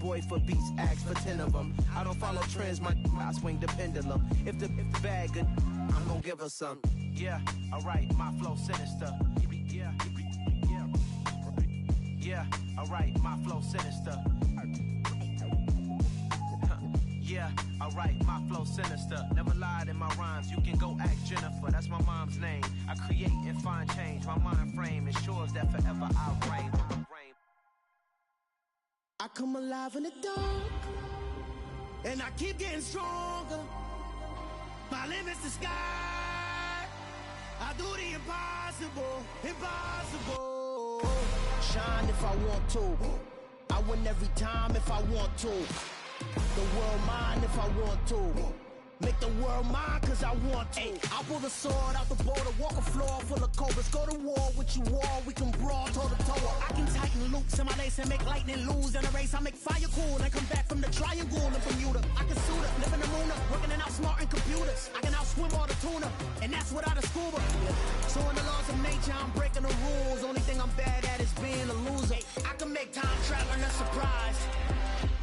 boy for beats, ask for 10 of them. I don't follow trends, I swing the pendulum. If the bag good, I'm gonna give her some. Yeah, alright, my flow sinister. Yeah, alright, my flow sinister. Yeah, alright, my flow sinister. Never lied in my rhymes, you can go ask Jennifer. That's my mom's name. I create and find change. My mind frame ensures that forever I'll reign. I come alive in the dark, and I keep getting stronger. My limit's the sky. I do the impossible, impossible. Shine if I want to. I win every time if I want to. The world mine if I want to. Make the world mine cause I want to. I pull the sword out the border, walk a floor full of cobras. Go to war with you all, we can brawl toe to toe. I can tighten loops in my lace and make lightning lose. In a race I make fire cool and come back from the triangle in Bermuda. I can suit up, live in the moon up, working and outsmarting computers. I can outswim all the tuna, and that's without a scuba. So in the laws of nature I'm breaking the rules. Only thing I'm bad at is being a loser. I can make time traveling a surprise.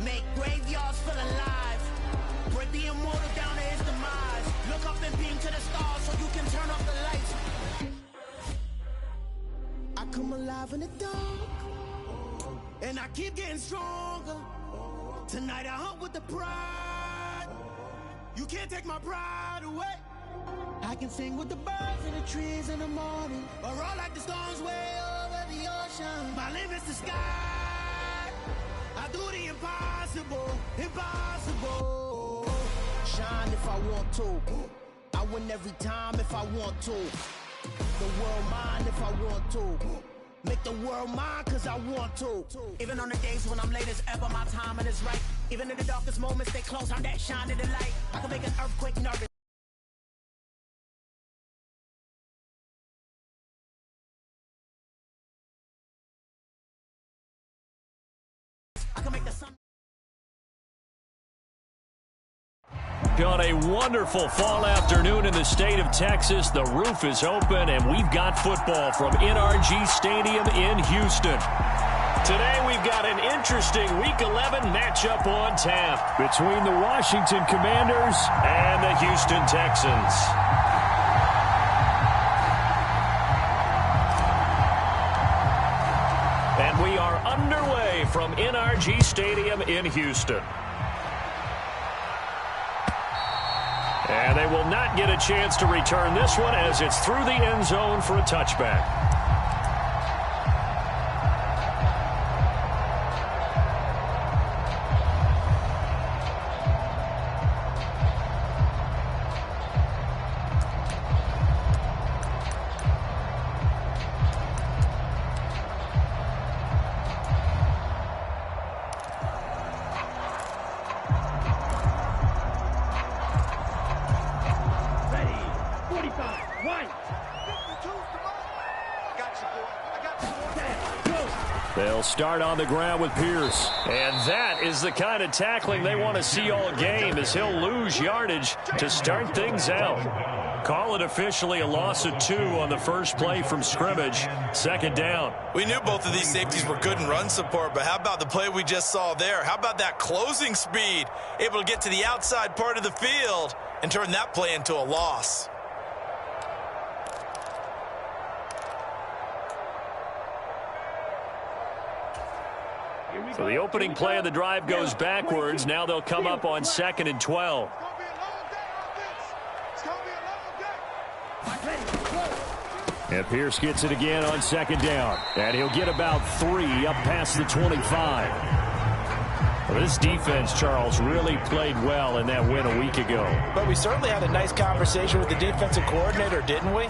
Make graveyards feel alive. Break the immortal down to his demise. Look up and beam to the stars so you can turn off the lights. I come alive in the dark, and I keep getting stronger. Tonight I hunt with the pride. You can't take my pride away. I can sing with the birds and the trees in the morning, or roll like the storms way over the ocean. My limit's the sky. I do the impossible, impossible. Shine if I want to. I win every time if I want to. The world mine if I want to. Make the world mine cause I want to. Even on the days when I'm late as ever, my timing is right. Even in the darkest moments, stay close, I'm that shine of the light. I can make an earthquake nervous. I can make the sun. On a wonderful fall afternoon in the state of Texas, the roof is open and we've got football from NRG Stadium in Houston. Today we've got an interesting Week 11 matchup on tap between the Washington Commanders and the Houston Texans. And we are underway from NRG Stadium in Houston. And they will not get a chance to return this one as it's through the end zone for a touchback. They'll start on the ground with Pierce. And that is the kind of tackling they want to see all game, as he'll lose yardage to start things out. Call it officially a loss of 2 on the first play from scrimmage. Second down. We knew both of these safeties were good in run support, but how about the play we just saw there? How about that closing speed? Able to get to the outside part of the field and turn that play into a loss. So the opening play of the drive goes backwards. Now they'll come up on 2nd and 12. And Pierce gets it again on 2nd down. And he'll get about 3 up past the 25. Well, this defense, Charles, really played well in that win a week ago. But we certainly had a nice conversation with the defensive coordinator, didn't we?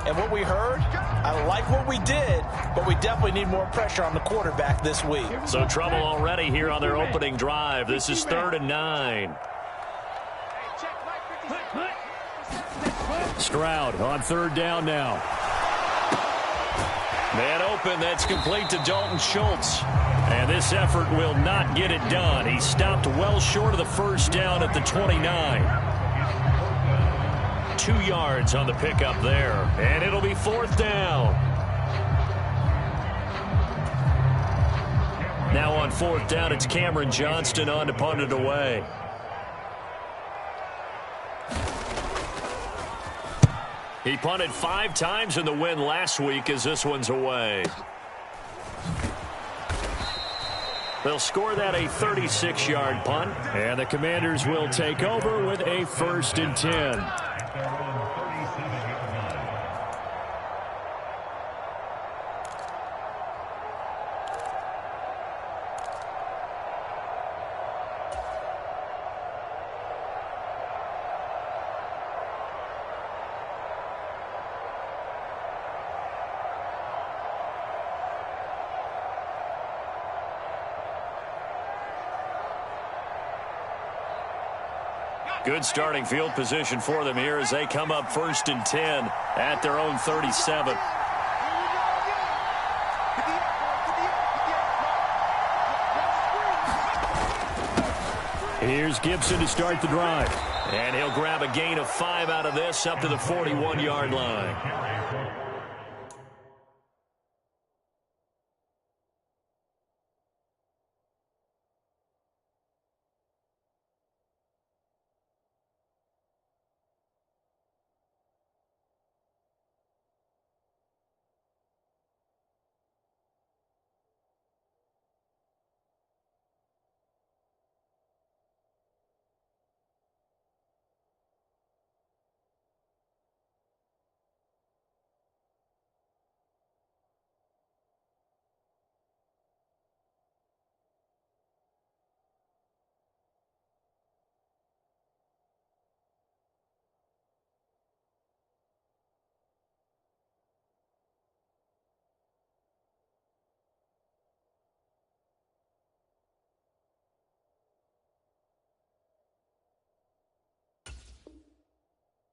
And what we heard, I like what we did, but we definitely need more pressure on the quarterback this week. So trouble already here on their opening drive. This is 3rd and 9. Stroud on 3rd down now. Man open, that's complete to Dalton Schultz. And this effort will not get it done. He stopped well short of the first down at the 29. 2 yards on the pickup there. And it'll be 4th down. Now on 4th down, it's Cameron Johnston on to punt it away. He punted 5 times in the win last week as this one's away. They'll score that a 36-yard punt. And the Commanders will take over with a 1st and 10. Good starting field position for them here as they come up 1st and 10 at their own 37. Here's Gibson to start the drive. And he'll grab a gain of 5 out of this up to the 41-yard line.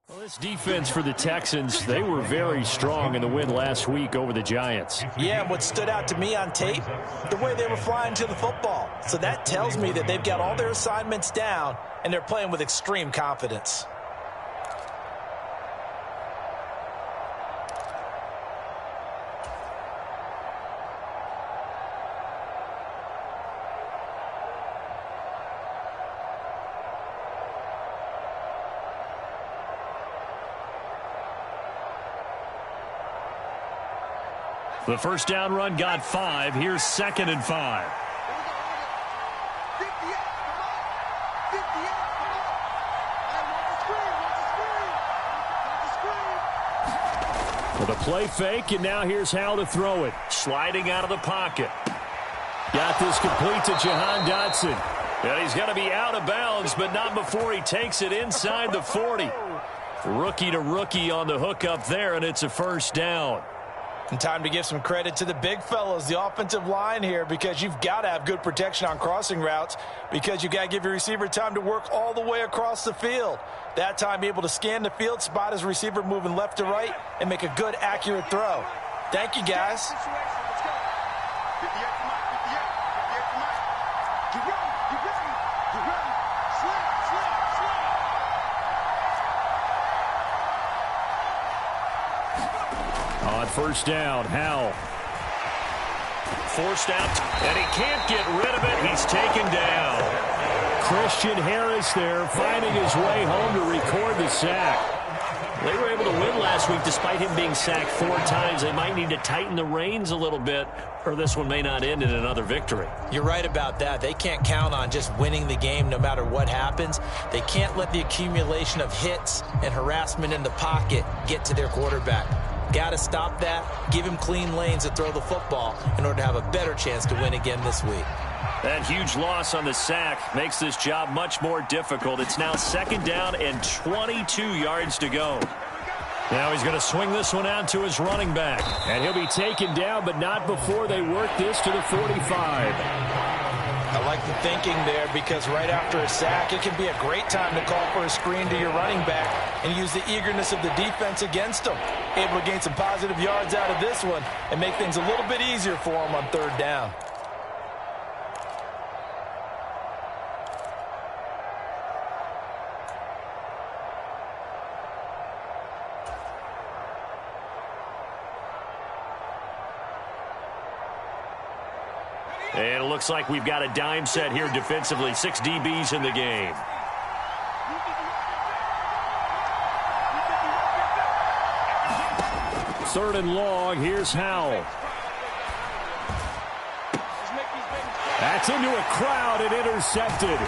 Well, this defense for the Texans, they were very strong in the win last week over the Giants. Yeah, and what stood out to me on tape, the way they were flying to the football. So that tells me that they've got all their assignments down, and they're playing with extreme confidence. The first down run got 5. Here's 2nd and 5. With a play fake, and now here's how to throw it. Sliding out of the pocket. Got this complete to Jahan Dotson. And he's going to be out of bounds, but not before he takes it inside the 40. Rookie to rookie on the hook up there, and it's a first down. And time to give some credit to the big fellas, the offensive line here, because you've got to have good protection on crossing routes because you've got to give your receiver time to work all the way across the field. That time, be able to scan the field, spot his receiver moving left to right, and make a good, accurate throw. Thank you, guys. On first down, Howell. Forced out, and he can't get rid of it. He's taken down. Christian Harris there, finding his way home to record the sack. They were able to win last week despite him being sacked 4 times. They might need to tighten the reins a little bit, or this one may not end in another victory. You're right about that. They can't count on just winning the game no matter what happens. They can't let the accumulation of hits and harassment in the pocket get to their quarterback. Got to stop that, give him clean lanes to throw the football in order to have a better chance to win again this week. That huge loss on the sack makes this job much more difficult. It's now 2nd down and 22 yards to go. Now he's going to swing this one out to his running back. And he'll be taken down, but not before they work this to the 45. I like the thinking there because right after a sack, it can be a great time to call for a screen to your running back and use the eagerness of the defense against them. Able to gain some positive yards out of this one and make things a little bit easier for them on 3rd down. And it looks like we've got a dime set here defensively. 6 DBs in the game. Third and long. Here's Howell. That's into a crowd and intercepted.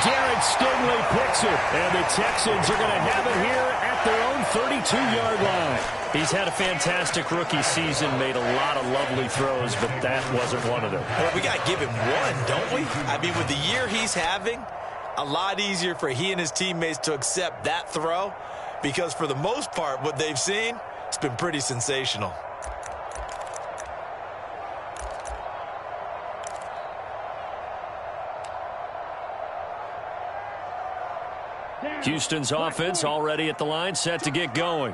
Jared Stingley picks it, and the Texans are going to have it here at their own 32-yard line. He's had a fantastic rookie season, made a lot of lovely throws, but that wasn't one of them. Well, we got to give him one, don't we? I mean, with the year he's having, a lot easier for he and his teammates to accept that throw, because for the most part, what they've seen, it's been pretty sensational. Houston's offense already at the line, set to get going.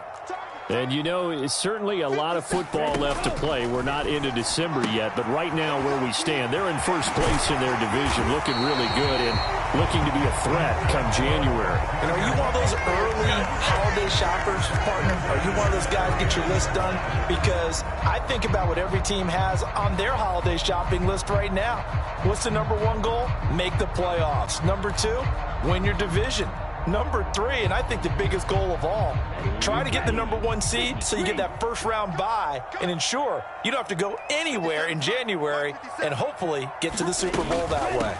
And, you know, it's certainly a lot of football left to play. We're not into December yet, but right now where we stand, they're in first place in their division, looking really good and looking to be a threat come January. And are you one of those early holiday shoppers, partner? Are you one of those guys get your list done? Because I think about what every team has on their holiday shopping list right now. What's the number one goal? Make the playoffs. Number 2, win your division. Number 3, and I think the biggest goal of all, try to get the number 1 seed so you get that first round bye and ensure you don't have to go anywhere in January and hopefully get to the Super Bowl that way.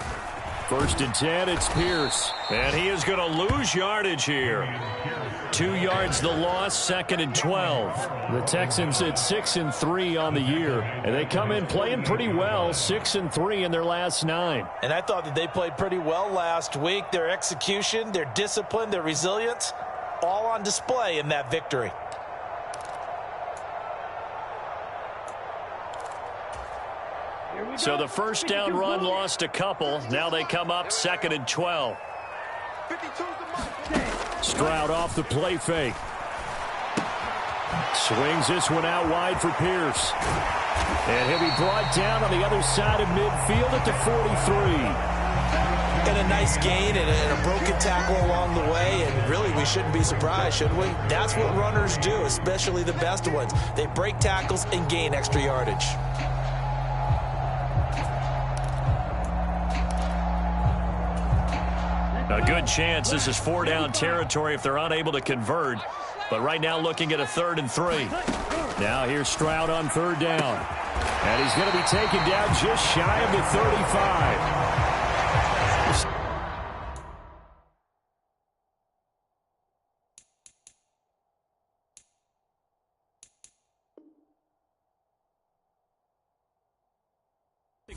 First and 10, it's Pierce. And he is going to lose yardage here. 2 yards the loss, 2nd and 12. The Texans at 6-3 on the year, and they come in playing pretty well, 6-3 in their last 9. And I thought that they played pretty well last week. Their execution, their discipline, their resilience, all on display in that victory. So the first down run lost a couple. Now they come up 2nd and 12. Stroud off the play fake. Swings this one out wide for Pierce. And he'll be brought down on the other side of midfield at the 43. And a nice gain and a broken tackle along the way, and really we shouldn't be surprised, should we? That's what runners do, especially the best ones. They break tackles and gain extra yardage. A good chance this is 4-down territory if they're unable to convert. But right now looking at a 3rd and 3. Now here's Stroud on 3rd down. And he's going to be taken down just shy of the 35.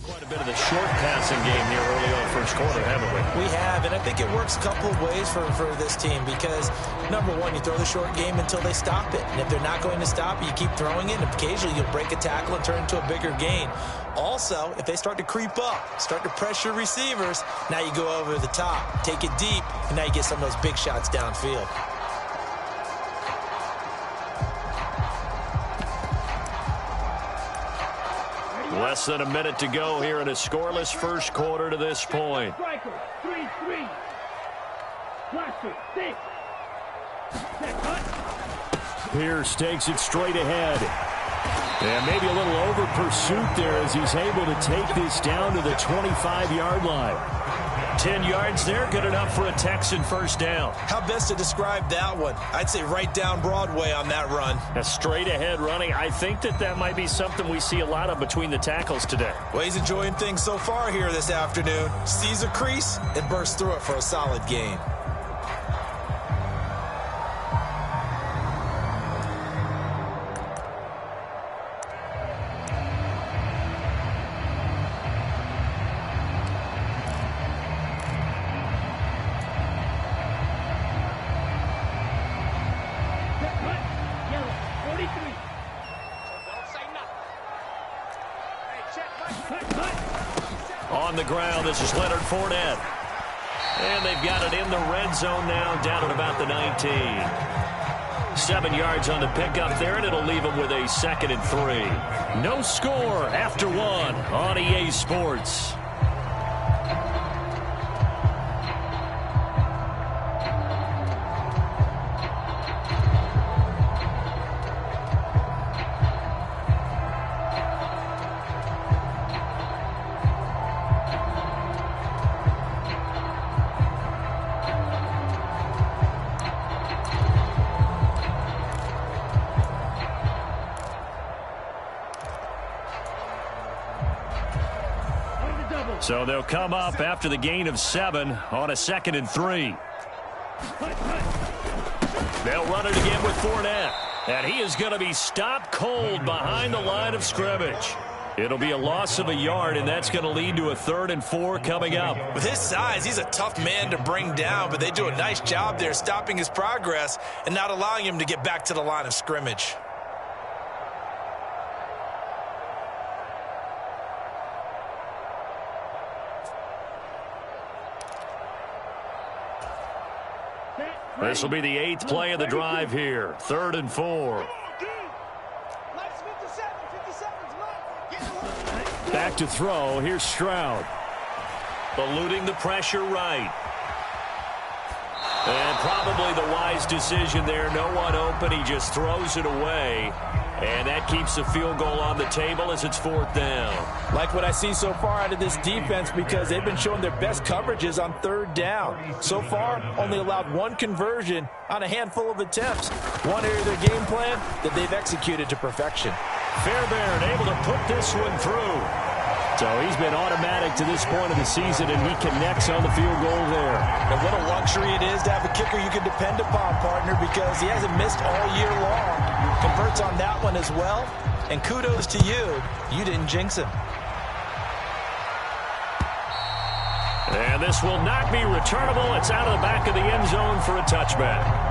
Quite a bit of the short passing game here early on first quarter, haven't we? We have, and I think it works a couple of ways for this team because, number 1, you throw the short game until they stop it. And if they're not going to stop it, you keep throwing it, and occasionally you'll break a tackle and turn it into a bigger gain. Also, if they start to creep up, start to pressure receivers, now you go over the top, take it deep, and now you get some of those big shots downfield. Less than a minute to go here in a scoreless first quarter to this point. Pierce takes it straight ahead. And maybe a little over pursuit there as he's able to take this down to the 25-yard line. 10 yards there, good enough for a Texan first down. How best to describe that one? I'd say right down Broadway on that run. A straight ahead running. I think that might be something we see a lot of between the tackles today. Well, he's enjoying things so far here this afternoon. Sees a crease and bursts through it for a solid gain. On the ground, this is Leonard Fournette. And they've got it in the red zone now, down at about the 19. 7 yards on the pickup there, and it'll leave them with a 2nd and 3. No score after 1 on EA Sports. So they'll come up after the gain of 7 on a 2nd and 3. They'll run it again with Fournette. And he is going to be stopped cold behind the line of scrimmage. It'll be a loss of a yard, and that's going to lead to a 3rd and 4 coming up. With his size, he's a tough man to bring down, but they do a nice job there stopping his progress and not allowing him to get back to the line of scrimmage. This will be the 8th play of the drive here. 3rd and 4. Back to throw. Here's Stroud. Eluding the pressure right. And probably the wise decision there. No one open. He just throws it away. And that keeps the field goal on the table as it's 4th down. Like what I see so far out of this defense, because they've been showing their best coverages on 3rd down. So far, only allowed 1 conversion on a handful of attempts. One area of their game plan that they've executed to perfection. Fairbairn able to put this one through. So he's been automatic to this point of the season, and he connects on the field goal there. And what a luxury it is to have a kicker you can depend upon, partner, because he hasn't missed all year long. Converts on that one as well. And kudos to you. You didn't jinx him. And this will not be returnable. It's out of the back of the end zone for a touchback.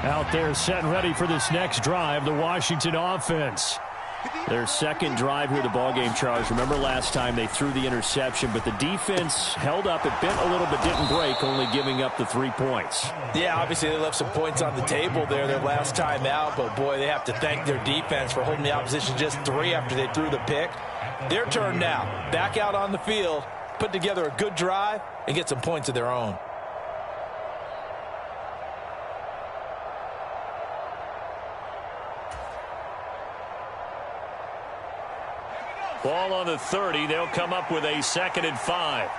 Out there set and ready for this next drive, the Washington offense. Their 2nd drive here of the ballgame, Charles. Remember last time they threw the interception, but the defense held up. It bent a little but didn't break, only giving up the 3 points. Yeah, obviously they left some points on the table there their last time out, but boy, they have to thank their defense for holding the opposition just 3 after they threw the pick. Their turn now. Back out on the field, put together a good drive, and get some points of their own. Ball on the 30. They'll come up with a 2nd and 5.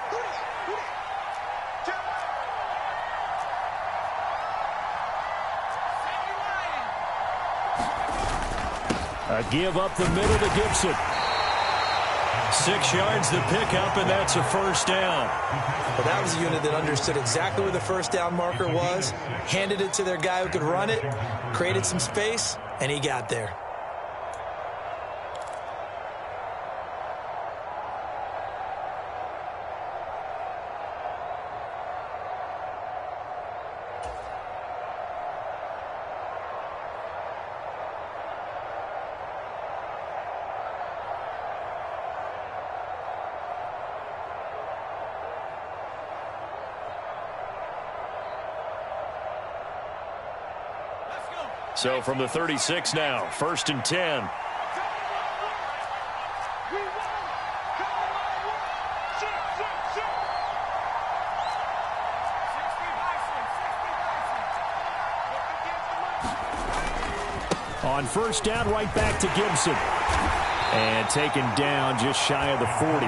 A give up the middle to Gibson. 6 yards the pickup, and that's a 1st down. Well, that was a unit that understood exactly where the 1st down marker was, handed it to their guy who could run it, created some space, and he got there. So from the 36 now, 1st and 10. On 1st down, right back to Gibson. And taken down just shy of the 40.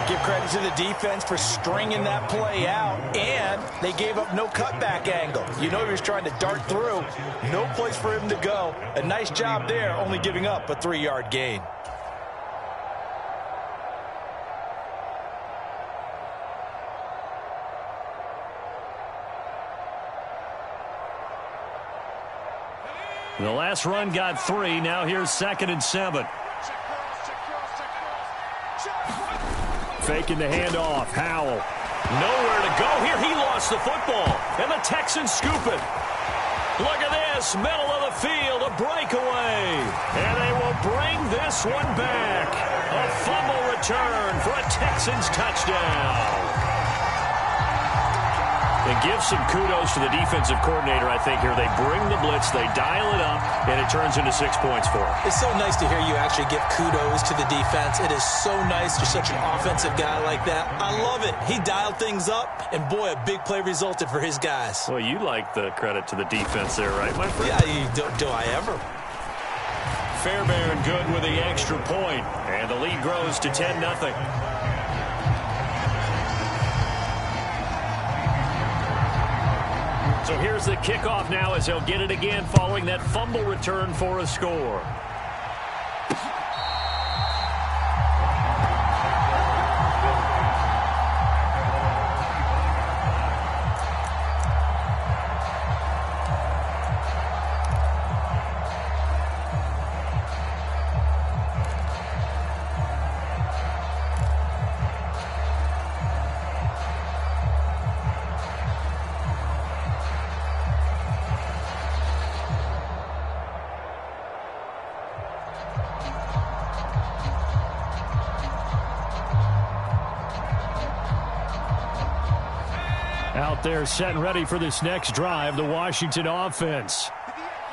Give credit to the defense for stringing that play out, and they gave up no cutback angle. You know he was trying to dart through. No place for him to go. A nice job there, only giving up a 3-yard gain. The last run got 3. Now here's 2nd and 7. Faking the handoff. Howell. Nowhere to go here. He lost the football. And the Texans scoop it. Look at this. Middle of the field. A breakaway. And they will bring this one back. A fumble return for a Texans touchdown. And give some kudos to the defensive coordinator, I think, here. They bring the blitz, they dial it up, and it turns into 6 points for them. It's so nice to hear you actually give kudos to the defense. It is so nice. You're such an offensive guy like that. I love it. He dialed things up, and boy, a big play resulted for his guys. Well, you like the credit to the defense there, right, my friend? Yeah, do I ever? Fairbairn good with the extra point, and the lead grows to 10-0. So here's the kickoff now as he'll get it again following that fumble return for a score. Out there set and ready for this next drive, the Washington offense.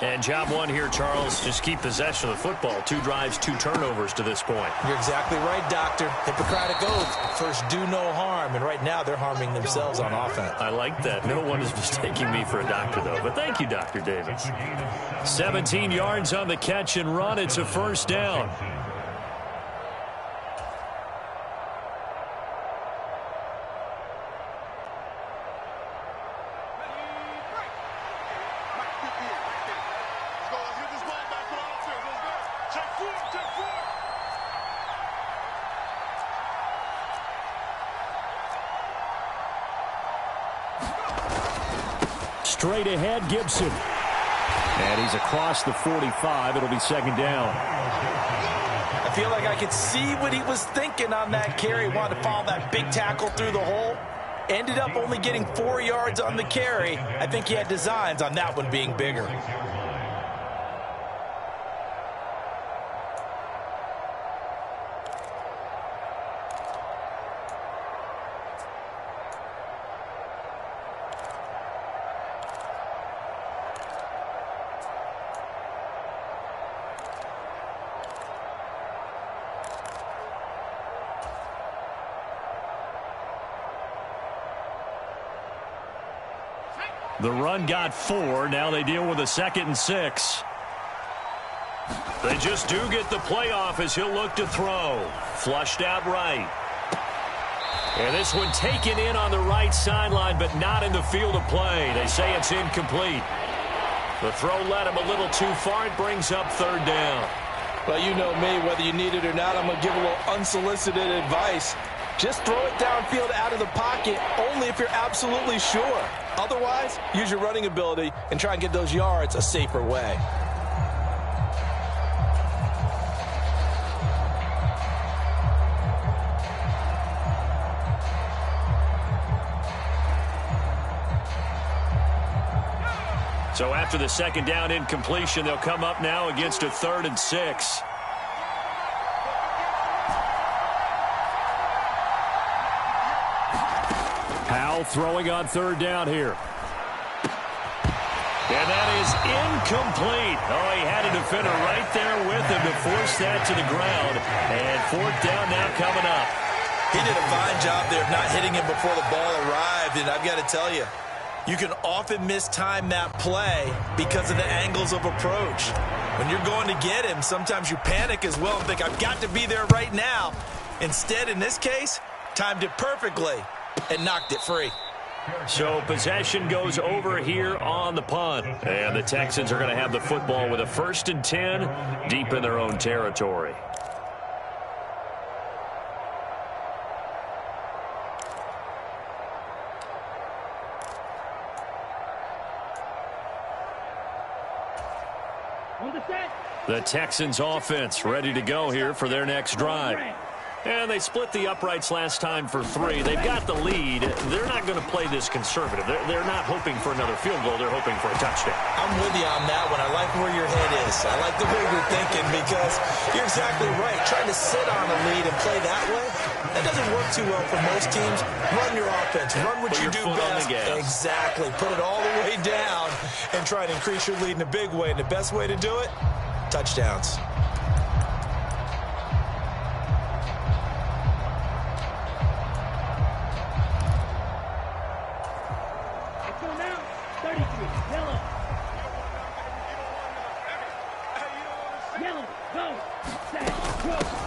And job one here, Charles, just keep possession of the football. 2 drives, 2 turnovers to this point. You're exactly right, Doctor. Hippocratic oath. First, do no harm. And right now, they're harming themselves on offense. I like that. No one is mistaking me for a doctor, though. But thank you, Dr. Davis. 17 yards on the catch and run. It's a first down. Straight ahead, Gibson. And he's across the 45. It'll be second down. I feel like I could see what he was thinking on that carry. Wanted to follow that big tackle through the hole. Ended up only getting 4 yards on the carry. I think he had designs on that one being bigger. The run got 4. Now they deal with a 2nd and 6. They just do get the playoff as he'll look to throw. Flushed out right. And this one taken in on the right sideline, but not in the field of play. They say it's incomplete. The throw led him a little too far. It brings up 3rd down. Well, you know me, whether you need it or not, I'm going to give a little unsolicited advice. Just throw it downfield out of the pocket only if you're absolutely sure. Otherwise, use your running ability and try and get those yards a safer way. So after the 2nd down incompletion, they'll come up now against a 3rd and 6. Powell throwing on 3rd down here. And that is incomplete. Oh, he had a defender right there with him to force that to the ground. And 4th down now coming up. He did a fine job there of not hitting him before the ball arrived. And I've got to tell you, you can often mistime that play because of the angles of approach. When you're going to get him, sometimes you panic as well and think, I've got to be there right now. Instead, in this case, timed it perfectly and knocked it free. So possession goes over here on the punt. And the Texans are going to have the football with a 1st and 10 deep in their own territory. The Texans offense ready to go here for their next drive. And they split the uprights last time for 3. They've got the lead. They're not going to play this conservative. They're not hoping for another field goal. They're hoping for a touchdown. I'm with you on that one. I like where your head is. I like the way you're thinking because you're exactly right. Trying to sit on a lead and play that way, that doesn't work too well for most teams. Run your offense. Run what you do best. Exactly. Put it all the way down and try to increase your lead in a big way. And the best way to do it, touchdowns.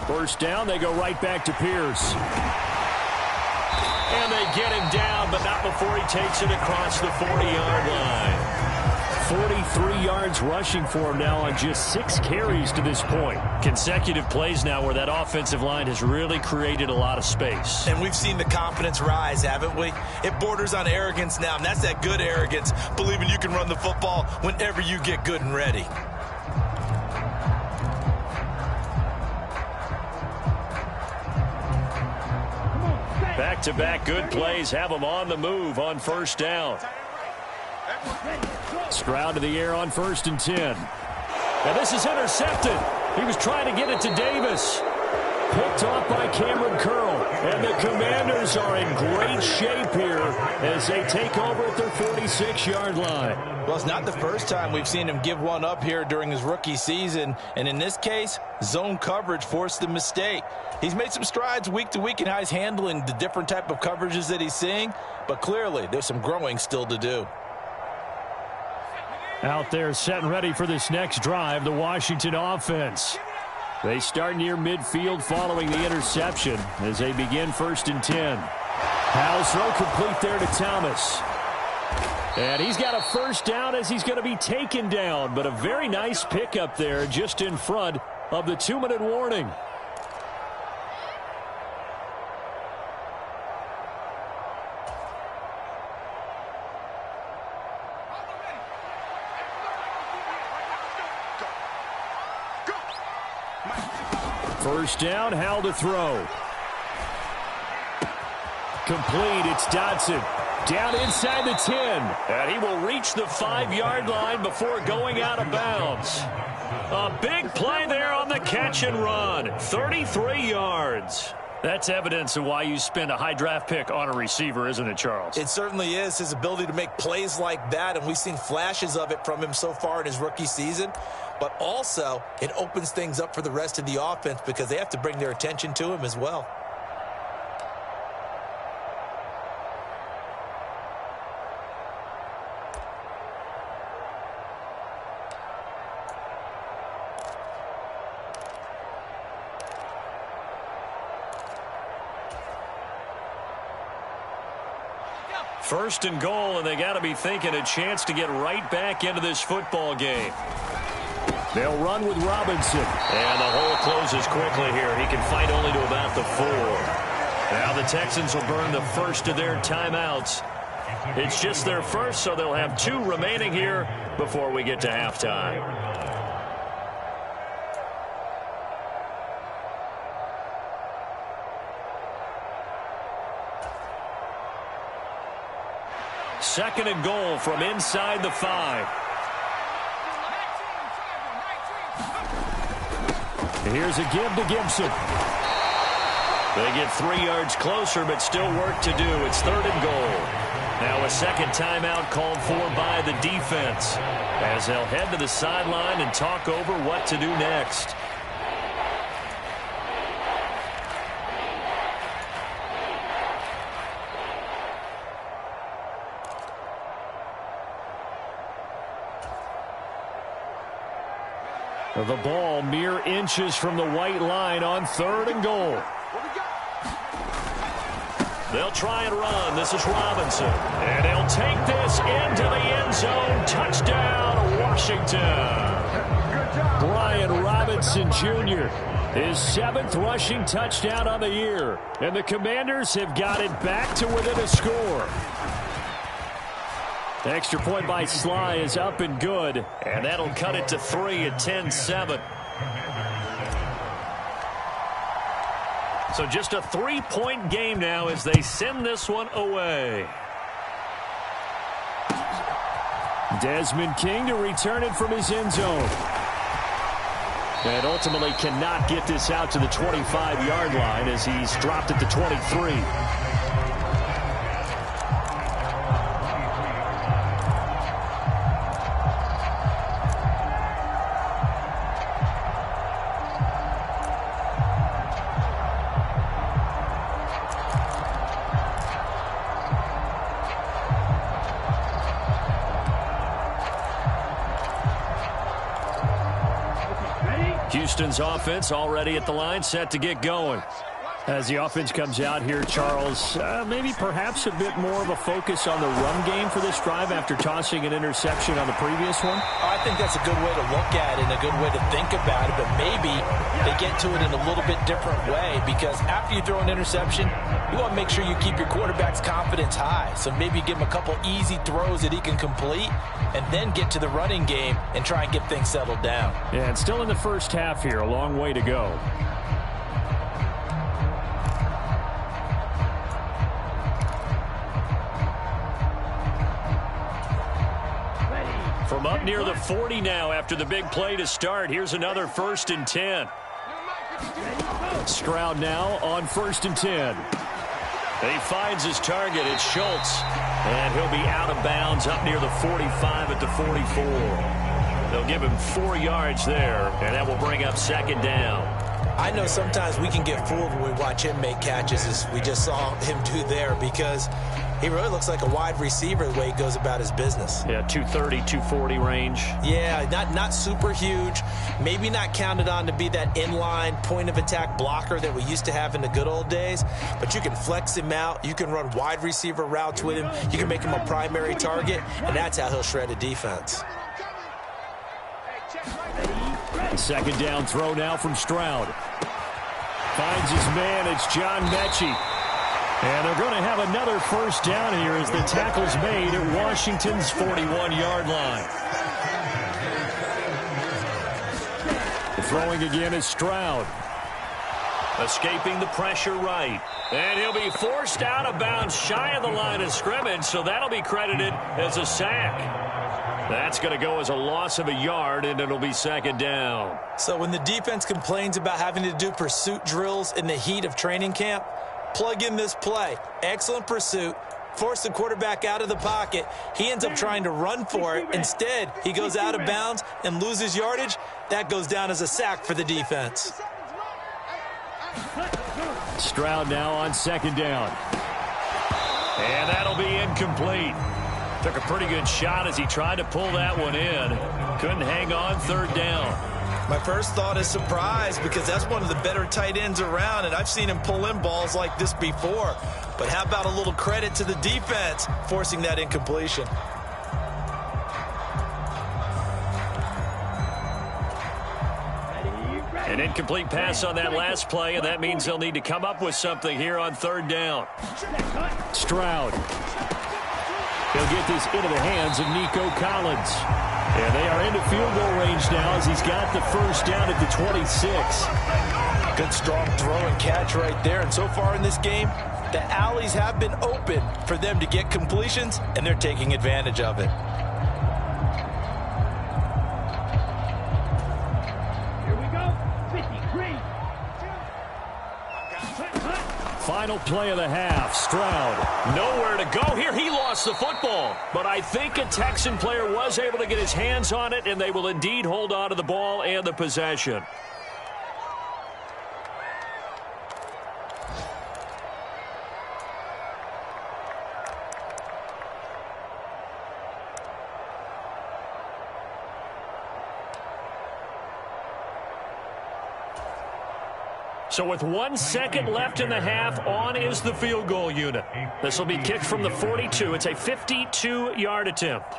First down, they go right back to Pierce. And they get him down, but not before he takes it across the 40-yard line. 43 yards rushing for him now on just 6 carries to this point. Consecutive plays now where that offensive line has really created a lot of space. And we've seen the confidence rise, haven't we? It borders on arrogance now, and that's that good arrogance, believing you can run the football whenever you get good and ready. Back-to-back good plays have them on the move on first down. Stroud to the air on 1st and 10. And this is intercepted. He was trying to get it to Davis. Picked off by Cameron Curl. And the Commanders are in great shape here as they take over at their 46-yard line. Well, it's not the first time we've seen him give one up here during his rookie season. And in this case, zone coverage forced the mistake. He's made some strides week to week in how he's handling the different type of coverages that he's seeing. But clearly, there's some growing still to do. Out there set and ready for this next drive, the Washington offense. They start near midfield following the interception as they begin 1st and 10. Howell's throw complete there to Thomas. And he's got a first down as he's going to be taken down. But a very nice pickup there just in front of the 2-minute warning. First down, Howell to throw. Complete, it's Dodson. Down inside the 10. And he will reach the 5-yard line before going out of bounds. A big play there on the catch and run. 33 yards. That's evidence of why you spend a high draft pick on a receiver, isn't it, Charles? It certainly is. His ability to make plays like that, and we've seen flashes of it from him so far in his rookie season. But also, it opens things up for the rest of the offense because they have to bring their attention to him as well. First and goal, and they got to be thinking a chance to get right back into this football game. They'll run with Robinson. And the hole closes quickly here. He can fight only to about the 4. Now the Texans will burn the first of their timeouts. It's just their first, so they'll have 2 remaining here before we get to halftime. Second and goal from inside the 5. Here's a give to Gibson. They get 3 yards closer, but still work to do. It's 3rd and goal. Now a second timeout called for by the defense as they'll head to the sideline and talk over what to do next. The ball mere inches from the white line on 3rd and goal. They'll try and run. This is Robinson. And he'll take this into the end zone. Touchdown, Washington. Brian Robinson Jr., his 7th rushing touchdown on the year. And the Commanders have got it back to within a score. The extra point by Sly is up and good. And that'll cut it to 3 at 10-7. So just a 3-point game now as they send this one away. Desmond King to return it from his end zone. And ultimately cannot get this out to the 25-yard line as he's dropped at the 23. Houston's offense already at the line, set to get going. As the offense comes out here, Charles, maybe perhaps a bit more of a focus on the run game for this drive after tossing an interception on the previous one? I think that's a good way to look at it and a good way to think about it, but maybe they get to it in a little bit different way because after you throw an interception, you want to make sure you keep your quarterback's confidence high. So maybe give him a couple easy throws that he can complete and then get to the running game and try and get things settled down. Yeah, and still in the first half here, a long way to go. From up near the 40 now after the big play to start. Here's another 1st and 10. Stroud now on 1st and 10. He finds his target. It's Schultz. And he'll be out of bounds up near the 45 at the 44. They'll give him 4 yards there, and that will bring up 2nd down. I know sometimes we can get fooled when we watch him make catches, as we just saw him do there, because he really looks like a wide receiver the way he goes about his business. Yeah, 230, 240 range. Yeah, not super huge. Maybe not counted on to be that inline point-of-attack blocker that we used to have in the good old days, but you can flex him out. You can run wide receiver routes with him. You can make him a primary target, and that's how he'll shred a defense. 2nd down throw now from Stroud. Finds his man. It's John Mechie. And they're going to have another 1st down here as the tackle's made at Washington's 41-yard line. Throwing again is Stroud. Escaping the pressure right. And he'll be forced out of bounds shy of the line of scrimmage, so that'll be credited as a sack. That's going to go as a loss of a yard, and it'll be 2nd down. So when the defense complains about having to do pursuit drills in the heat of training camp, plug in this play. Excellent pursuit. Force the quarterback out of the pocket. He ends up trying to run for it. Instead, he goes out of bounds and loses yardage. That goes down as a sack for the defense. Stroud now on 2nd down. And that'll be incomplete. Took a pretty good shot as he tried to pull that one in. Couldn't hang on. 3rd down. My first thought is surprise, because that's one of the better tight ends around, and I've seen him pull in balls like this before. But how about a little credit to the defense forcing that incompletion? An incomplete pass on that last play, and that means they'll need to come up with something here on 3rd down. Stroud. He'll get this into the hands of Nico Collins. And they are into field goal range now as he's got the 1st down at the 26. Good strong throw and catch right there. And so far in this game, the alleys have been open for them to get completions, and they're taking advantage of it. Final play of the half. Stroud nowhere to go here. He lost the football, but I think a Texan player was able to get his hands on it, and they will indeed hold on to the ball and the possession. So with 1 second left in the half, on is the field goal unit. This will be kicked from the 42. It's a 52-yard attempt.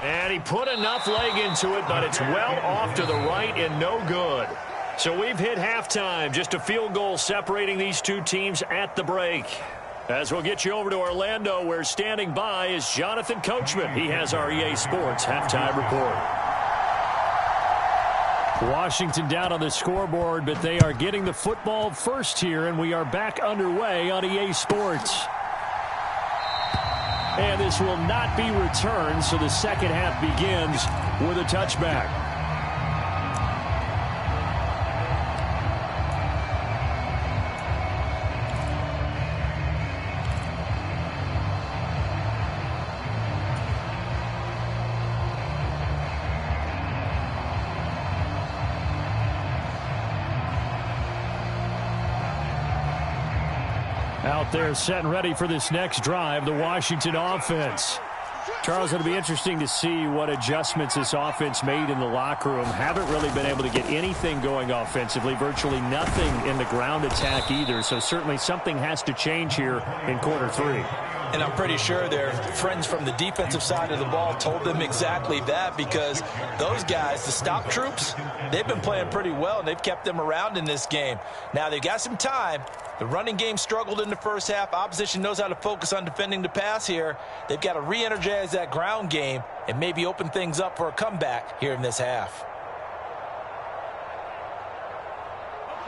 And he put enough leg into it, but it's well off to the right and no good. So we've hit halftime. Just a field goal separating these two teams at the break. As we'll get you over to Orlando, where standing by is Jonathan Coachman. He has our EA Sports halftime report. Washington down on the scoreboard, but they are getting the football first here, and we are back underway on EA Sports. And this will not be returned, so the second half begins with a touchback. Out there set and ready for this next drive, the Washington offense. Charles, it'll be interesting to see what adjustments this offense made in the locker room. Haven't really been able to get anything going offensively, virtually nothing in the ground attack either, so certainly something has to change here in quarter three. And I'm pretty sure their friends from the defensive side of the ball told them exactly that, because those guys, the stop troops, they've been playing pretty well, and they've kept them around in this game. Now, they've got some time. The running game struggled in the first half. Opposition knows how to focus on defending the pass here. They've got to re-energize that ground game and maybe open things up for a comeback here in this half.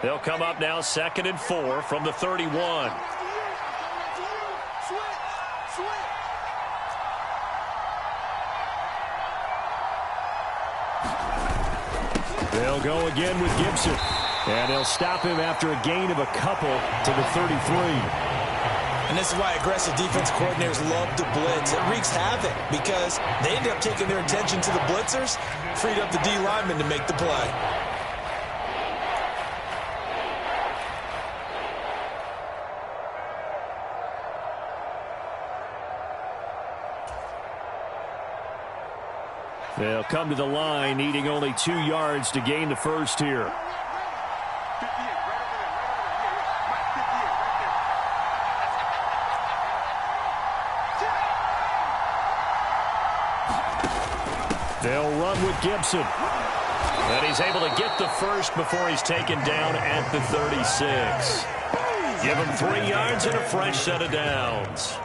They'll come up now 2nd and 4 from the 31. They'll go again with Gibson. And they'll stop him after a gain of a couple to the 33. And this is why aggressive defense coordinators love to blitz. It wreaks havoc because they end up taking their attention to the blitzers, freed up the D lineman to make the play. They'll come to the line, needing only 2 yards to gain the first here. They'll run with Gibson. And he's able to get the first before he's taken down at the 36. Give him 3 yards and a fresh set of downs.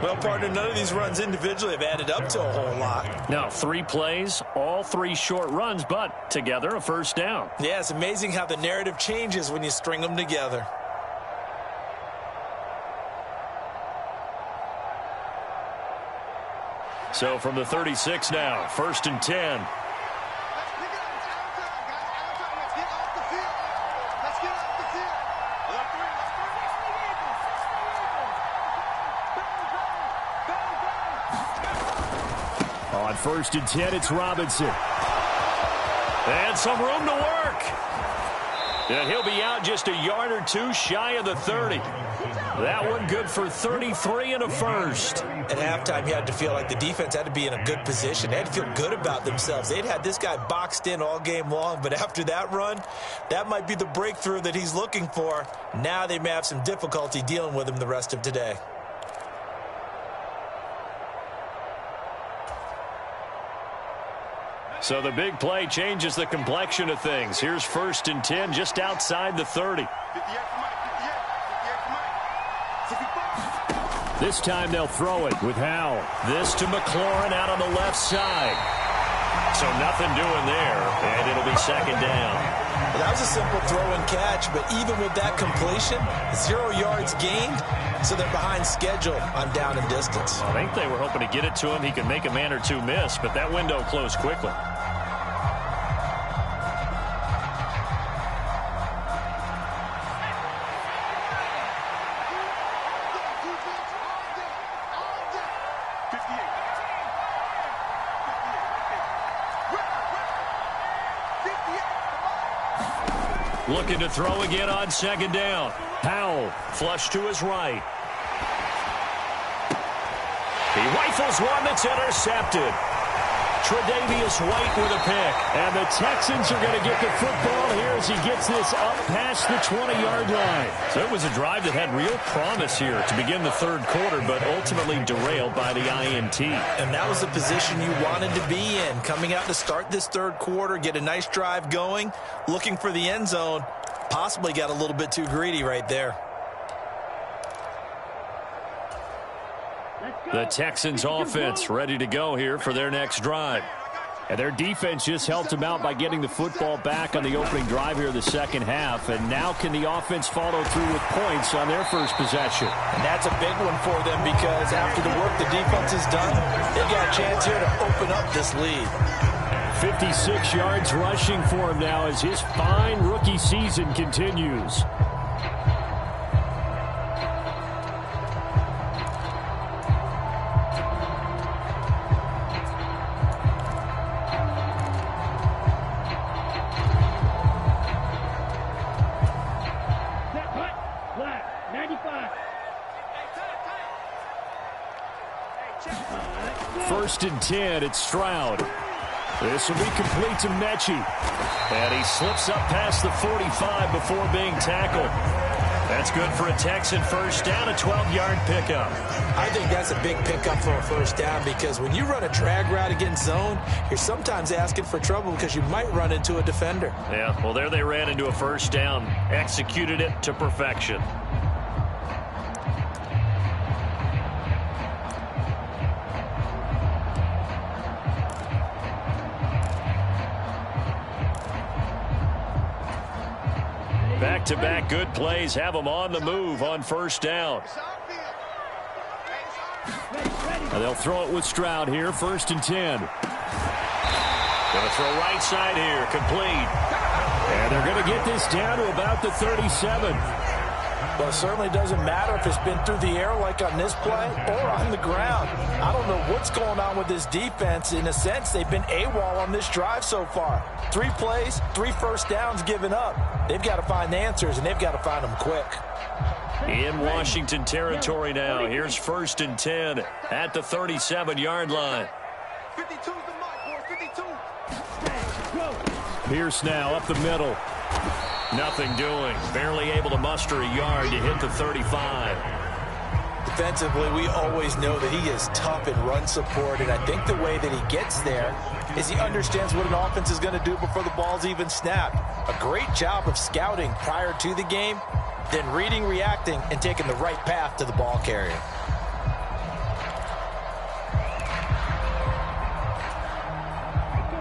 Well, partner, none of these runs individually have added up to a whole lot. Now, 3 plays, all 3 short runs, but together a first down. Yeah, it's amazing how the narrative changes when you string them together. So from the 36 now, 1st and 10. On 1st and 10, it's Robinson. And some room to work. And he'll be out just a yard or 2 shy of the 30. That one good for 33 and a first. At halftime, you had to feel like the defense had to be in a good position. They had to feel good about themselves. They'd had this guy boxed in all game long, but after that run, that might be the breakthrough that he's looking for. Now they may have some difficulty dealing with him the rest of today. So the big play changes the complexion of things. Here's 1st and 10 just outside the 30. This time they'll throw it with Howell. This to McLaurin out on the left side. So nothing doing there, and it'll be 2nd down. Well, that was a simple throw and catch, but even with that completion, 0 yards gained, so they're behind schedule on down and distance. I think they were hoping to get it to him. He could make a man or 2 miss, but that window closed quickly. Looking to throw again on 2nd down. Howell flush to his right. He rifles one that's intercepted. Tre'Davious White with a pick. And the Texans are going to get the football here as he gets this up past the 20-yard line. So it was a drive that had real promise here to begin the 3rd quarter, but ultimately derailed by the INT. And that was the position you wanted to be in. Coming out to start this 3rd quarter, get a nice drive going, looking for the end zone. Possibly got a little bit too greedy right there. The Texans offense ready to go here for their next drive. And their defense just helped them out by getting the football back on the opening drive here in the second half. And now can the offense follow through with points on their first possession? And that's a big one for them because after the work the defense has done, they've got a chance here to open up this lead. 56 yards rushing for him now as his fine rookie season continues. First and 10, it's Stroud. This will be complete to Mechie. And he slips up past the 45 before being tackled. That's good for a Texan first down, a 12-yard pickup. I think that's a big pickup for a first down because when you run a drag route against zone, you're sometimes asking for trouble because you might run into a defender. Yeah, well, there they ran into a first down, executed it to perfection. Back-to-back good plays have them on the move on first down. And they'll throw it with Stroud here, first and 10. Going to throw right side here, complete. And they're going to get this down to about the 37. Well, it certainly doesn't matter if it's been through the air like on this play or on the ground. I don't know what's going on with this defense. In a sense, they've been AWOL on this drive so far. 3 plays, 3 first downs given up. They've got to find answers, and they've got to find them quick. In Washington territory now. Here's first and 10 at the 37-yard line. 52's the mark, boys. 52. Pierce now up the middle. Nothing doing. Barely able to muster a yard to hit the 35. Defensively, we always know that he is tough in run support, and I think the way that he gets there is he understands what an offense is going to do before the ball's even snapped. A great job of scouting prior to the game, then reading, reacting, and taking the right path to the ball carrier.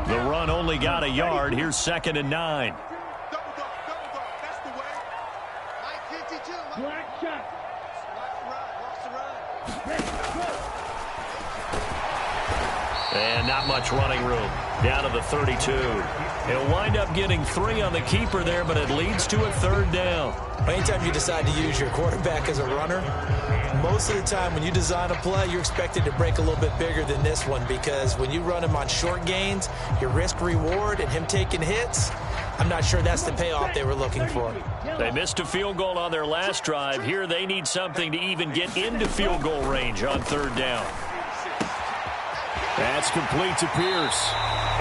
The run only got a yard. Here's second and 9. And not much running room. Down to the 32. He'll wind up getting 3 on the keeper there, but it leads to a third down. Anytime you decide to use your quarterback as a runner, most of the time when you design a play, you're expected to break a little bit bigger than this one because when you run him on short gains, your risk-reward and him taking hits, I'm not sure that's the payoff they were looking for. They missed a field goal on their last drive. Here they need something to even get into field goal range on third down. That's complete to Pierce.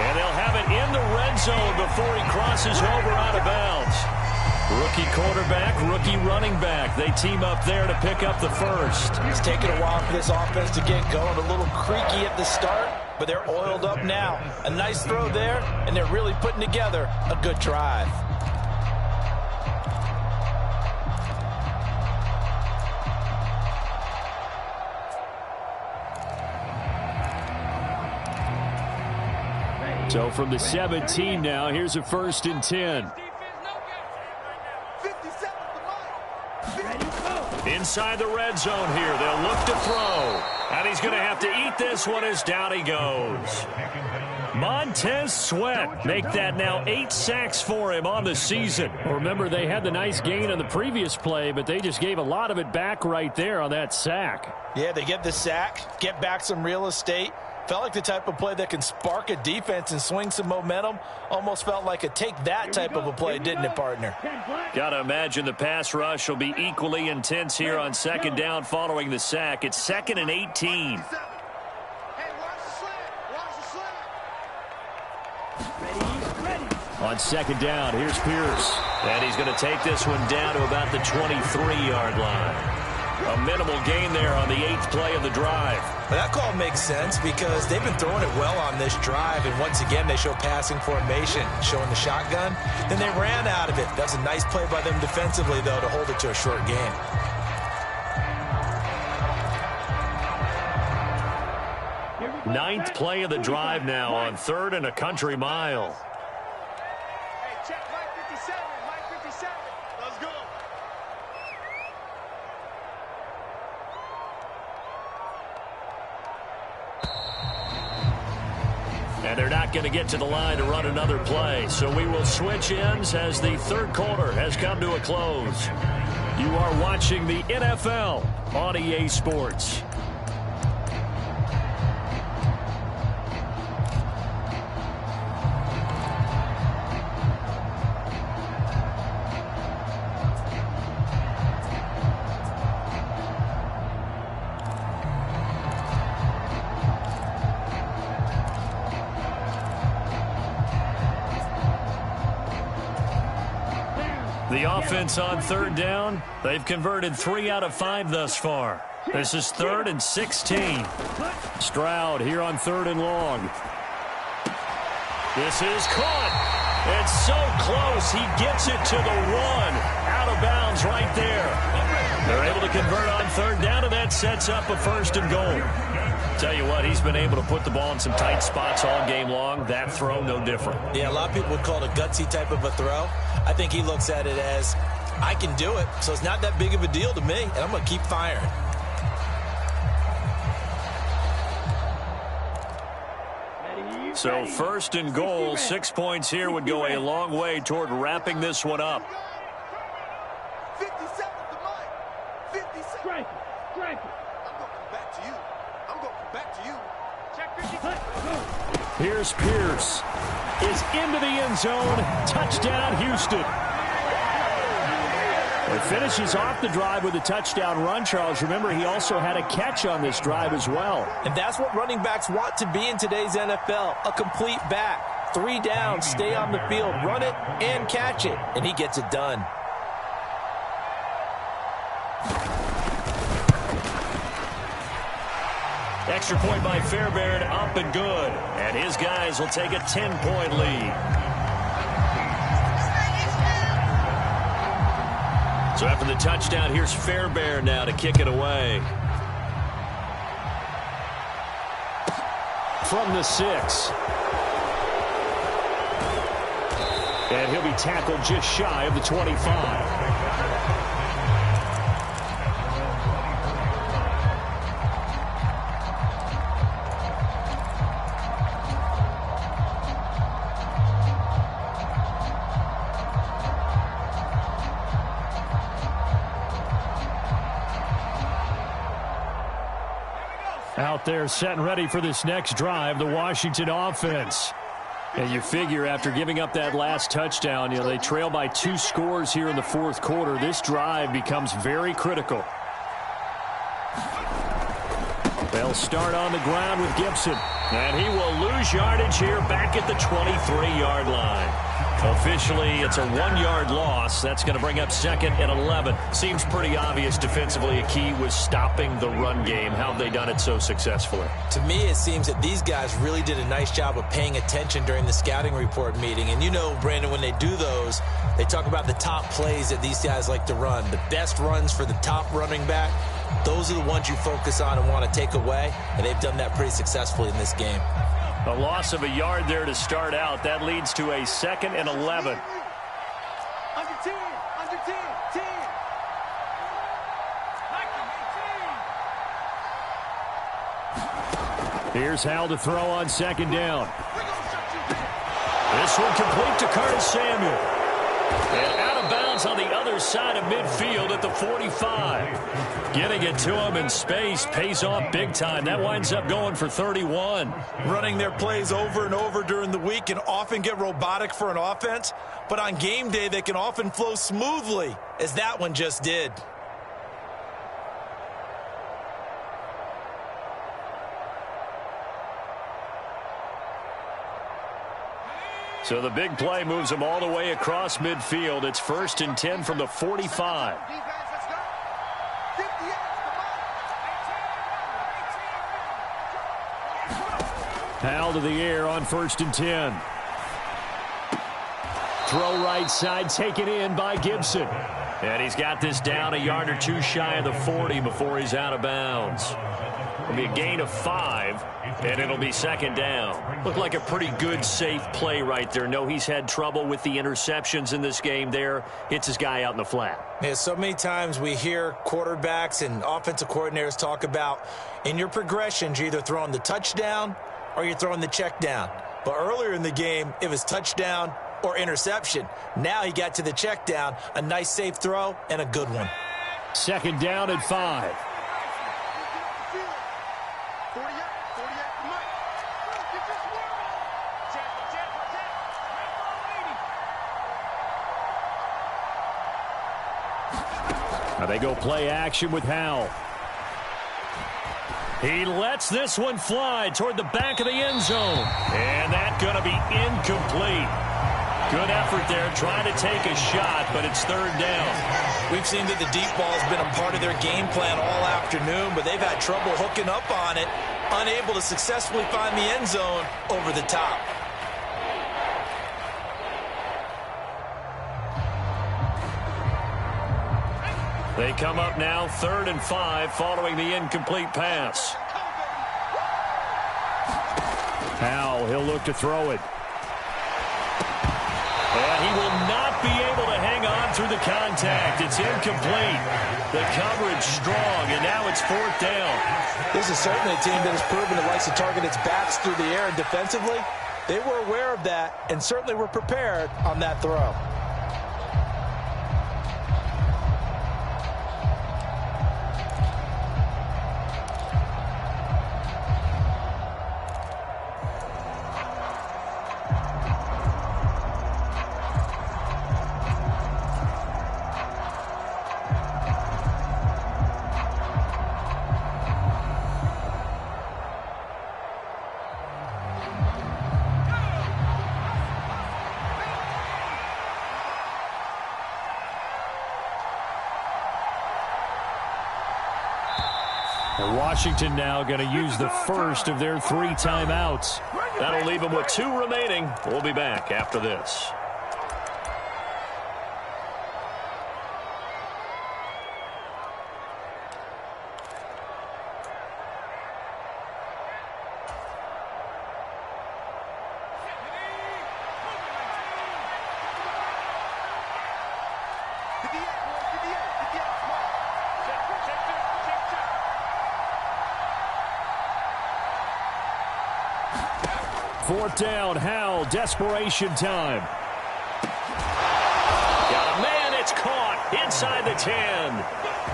And they'll have it in the red zone before he crosses over out of bounds. Rookie quarterback, rookie running back. They team up there to pick up the first. It's taken a while for this offense to get going. A little creaky at the start, but they're oiled up now. A nice throw there, and they're really putting together a good drive. So from the 17 now, here's a first and 10. Inside the red zone here. They'll look to throw. And he's going to have to eat this one as down he goes. Montez Sweat make that now 8 sacks for him on the season. Well, remember, they had the nice gain on the previous play, but they just gave a lot of it back right there on that sack. Yeah, they get the sack, get back some real estate. Felt like the type of play that can spark a defense and swing some momentum. Almost felt like a take-that type of a play, didn't it, partner? Got to imagine the pass rush will be equally intense here on second down following the sack. It's second and 18. On second down, here's Pierce. And he's going to take this one down to about the 23-yard line. A minimal gain there on the 8th play of the drive. Well, that call makes sense because they've been throwing it well on this drive, and once again they show passing formation, showing the shotgun. Then they ran out of it. That's a nice play by them defensively, though, to hold it to a short game. Here we Ninth play of the drive now on 3rd and a country mile. Hey, check Mike 57. Mike 57. Let's go. And they're not going to get to the line to run another play. So we will switch ends as the 3rd quarter has come to a close. You are watching the NFL on EA Sports. The offense on 3rd down, they've converted 3 out of 5 thus far. This is 3rd and 16. Stroud here on 3rd and long. This is caught. It's so close. He gets it to the 1. Out of bounds right there. They're able to convert on 3rd down, and that sets up a 1st and goal. Tell you what, he's been able to put the ball in some tight spots all game long. That throw, no different. Yeah, a lot of people would call it a gutsy type of a throw. I think he looks at it as, I can do it, so it's not that big of a deal to me, and I'm going to keep firing. So 1st and goal, 6 points here would go a long way toward wrapping this one up. 57 to Mike. 57. Strike it. Strike it. I'm going to come back to you. I'm going to come back to you. Check 57. Here's Pierce. Is into the end zone. Touchdown, Houston. It finishes off the drive with a touchdown run, Charles. Remember, he also had a catch on this drive as well. And that's what running backs want to be in today's NFL, a complete back. 3 down, stay on the field, run it, and catch it. And he gets it done. Extra point by Fairbairn, up and good. And his guys will take a 10-point lead. So after the touchdown, here's Fairbairn now to kick it away. From the 6. And he'll be tackled just shy of the 25. Out there set and ready for this next drive, the Washington offense. And you figure after giving up that last touchdown, they trail by 2 scores here in the 4th quarter. This drive becomes very critical. They'll start on the ground with Gibson. And he will lose yardage here back at the 23-yard line. Officially, it's a 1-yard loss. That's going to bring up 2nd and 11. Seems pretty obvious defensively a key was stopping the run game. How have they done it so successfully? To me, it seems that these guys really did a nice job of paying attention during the scouting report meeting. And you know, Brandon, when they do those, they talk about the top plays that these guys like to run. The best runs for the top running back, those are the ones you focus on and want to take away. And they've done that pretty successfully in this game. A loss of a yard there to start out. That leads to a 2nd and 11. Under 10. Under 10. 10. Here's Hal to throw on 2nd down. This one complete to Curtis Samuel. And out of bounds on the other side of midfield at the 45. Getting it to him in space pays off big time. That winds up going for 31. Running their plays over and over during the week can often get robotic for an offense, but on game day they can often flow smoothly, as that one just did. So the big play moves them all the way across midfield. It's 1st and 10 from the 45. Hal to the air on 1st and 10. Throw right side, taken in by Gibson. And he's got this down a yard or two shy of the 40 before he's out of bounds. It'll be a gain of 5, and it'll be second down. Looked like a pretty good, safe play right there. No, he's had trouble with the interceptions in this game there. Hits his guy out in the flat. Yeah, so many times we hear quarterbacks and offensive coordinators talk about in your progressions, you're either throwing the touchdown or you're throwing the check down. But earlier in the game, it was touchdown or interception. Now he got to the check down, a nice safe throw, and a good one. Second down at 5. Now they go play action with Howell. He lets this one fly toward the back of the end zone. And that's going to be incomplete. Good effort there trying to take a shot, but it's third down. We've seen that the deep ball has been a part of their game plan all afternoon, but they've had trouble hooking up on it, unable to successfully find the end zone over the top. They come up now 3rd and 5 following the incomplete pass. Howell, he'll look to throw it. And he will not be able to hang on through the contact. It's incomplete. The coverage strong, and now it's 4th down. This is certainly a team that has proven it likes to target its backs through the air, and defensively, they were aware of that and certainly were prepared on that throw. Washington now going to use the first of their 3 timeouts. That'll leave them with 2 remaining. We'll be back after this. Fourth down, Howell, desperation time. Got a man, it's caught inside the 10.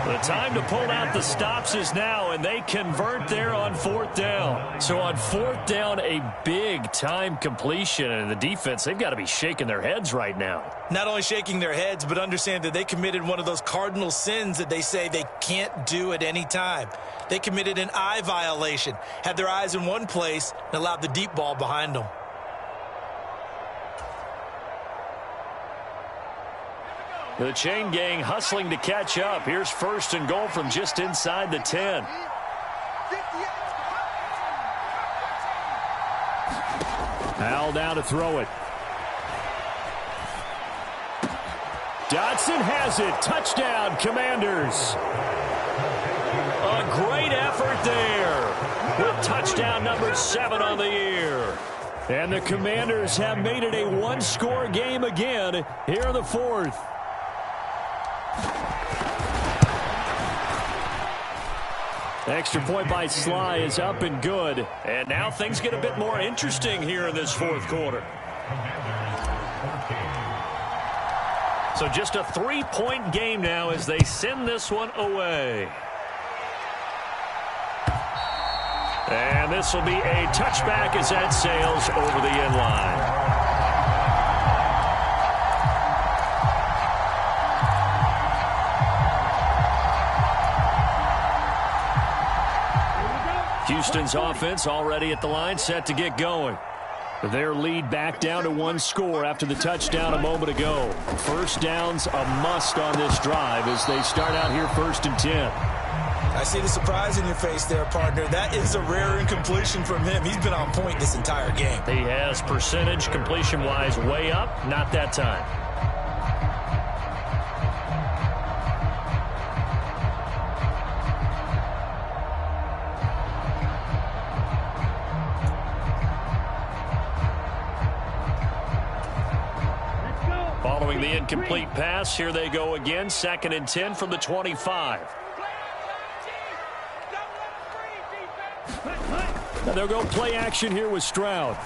The time to pull out the stops is now, and they convert there on 4th down. So on 4th down, a big time completion, and the defense, they've got to be shaking their heads right now. Not only shaking their heads, but understand that they committed one of those cardinal sins that they say they can't do at any time. They committed an eye violation, had their eyes in one place, and allowed the deep ball behind them. The chain gang hustling to catch up. Here's 1st and goal from just inside the 10. Howell down to throw it. Dotson has it. Touchdown, Commanders. A great effort there with touchdown number 7 on the year. And the Commanders have made it a 1-score game again here in the 4th. Extra point by Sly is up and good. And now things get a bit more interesting here in this 4th quarter. So just a 3-point game now as they send this one away. And this will be a touchback as that sails over the end line. Houston's offense already at the line, set to get going. Their lead back down to 1 score after the touchdown a moment ago. First down's a must on this drive as they start out here 1st and 10. I see the surprise in your face there, partner. That is a rare incompletion from him. He's been on point this entire game. He has percentage completion-wise way up. Not that time. Throwing the incomplete pass. Here they go again. 2nd and 10 from the 25. And they'll go play action here with Stroud.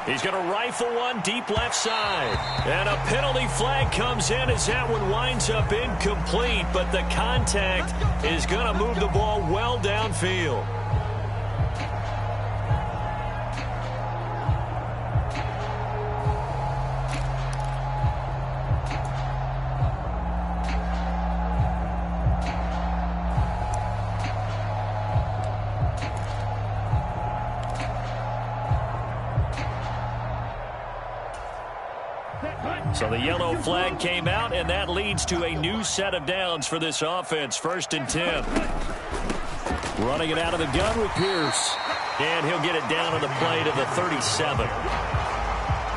He's going to rifle one deep left side. And a penalty flag comes in as that one winds up incomplete. But the contact is going to move the ball well downfield. So the yellow flag came out, and that leads to a new set of downs for this offense. 1st and 10. Running it out of the gun with Pierce. And he'll get it down on the play to the 37.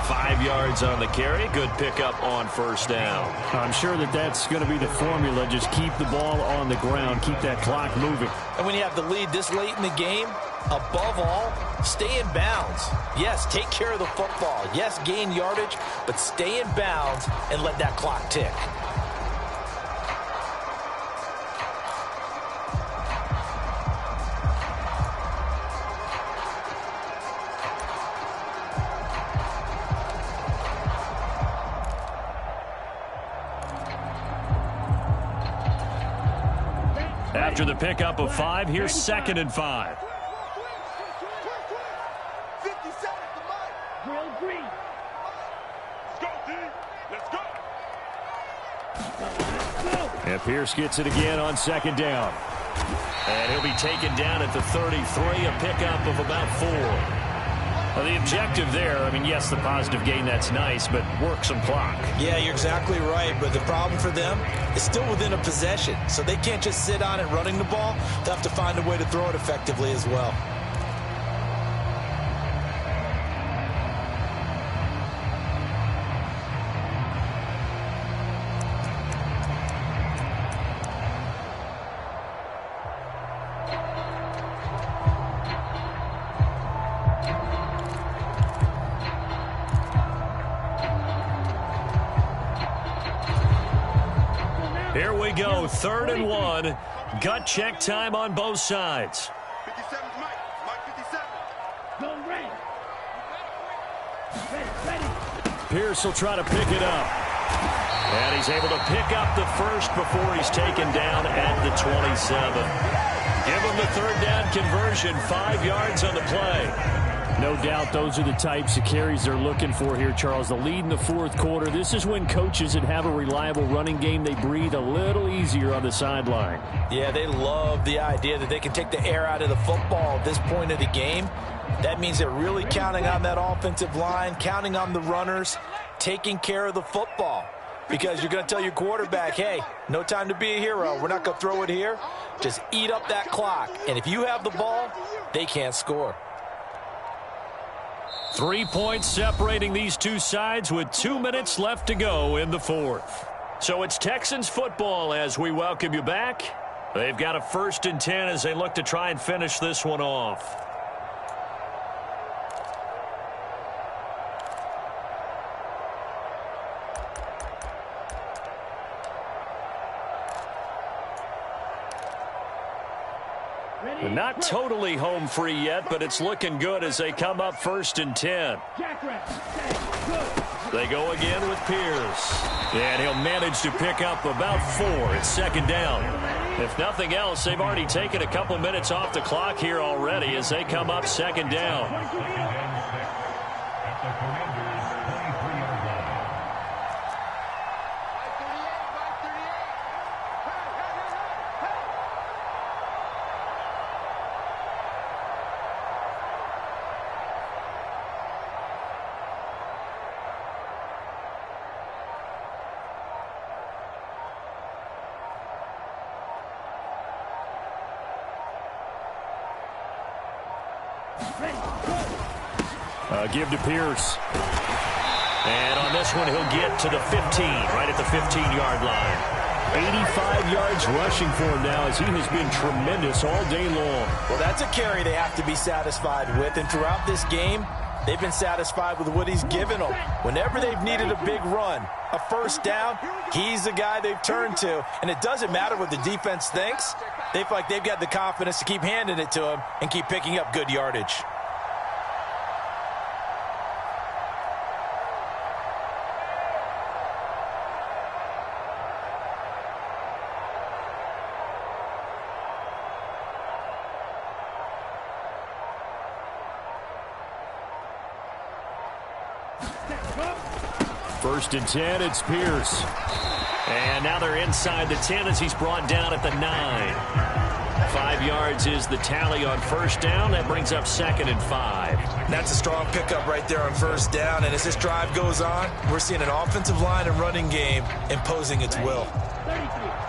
5 yards on the carry. Good pickup on 1st down. I'm sure that's going to be the formula. Just keep the ball on the ground. Keep that clock moving. And when you have the lead this late in the game, above all, stay in bounds. Yes, take care of the football. Yes, gain yardage, but stay in bounds and let that clock tick. After the pickup of 5, here's 2nd and 5. And Pierce gets it again on 2nd down. And he'll be taken down at the 33, a pickup of about 4. Well, the objective there, I mean, yes, the positive gain, that's nice, but work some clock. Yeah, you're exactly right, but the problem for them is still within a possession, so they can't just sit on it running the ball. They'll have to find a way to throw it effectively as well. Here we go, 3rd and 1. Gut check time on both sides. 57 Mike 57. Go red. Pierce will try to pick it up. And he's able to pick up the first before he's taken down at the 27. Give him the 3rd down conversion, 5 yards on the play. No doubt those are the types of carries they're looking for here, Charles. The lead in the 4th quarter. This is when coaches that have a reliable running game, they breathe a little easier on the sideline. Yeah, they love the idea that they can take the air out of the football at this point of the game. That means they're really counting on that offensive line, counting on the runners, taking care of the football. Because you're going to tell your quarterback, hey, no time to be a hero. We're not going to throw it here. Just eat up that clock. And if you have the ball, they can't score. 3 points separating these two sides with 2 minutes left to go in the 4th. So it's Texans football as we welcome you back. They've got a 1st and 10 as they look to try and finish this one off. Not totally home free yet, but it's looking good as they come up 1st and 10. They go again with Pierce. And he'll manage to pick up about 4. It's 2nd down. If nothing else, they've already taken a couple minutes off the clock here already as they come up 2nd down. Give to Pierce. And on this one, he'll get to the 15, right at the 15-yard line. 85 yards rushing for him now as he has been tremendous all day long. Well, that's a carry they have to be satisfied with. And throughout this game, They've been satisfied with what he's given them. Whenever they've needed a big run, a first down, he's the guy they've turned to. And it doesn't matter what the defense thinks. They feel like they've got the confidence to keep handing it to him and keep picking up good yardage. First and 10, it's Pierce. And now they're inside the 10 as he's brought down at the 9. 5 yards is the tally on first down. That brings up 2nd and 5. That's a strong pickup right there on first down. And as this drive goes on, we're seeing an offensive line and running game imposing its will. 33.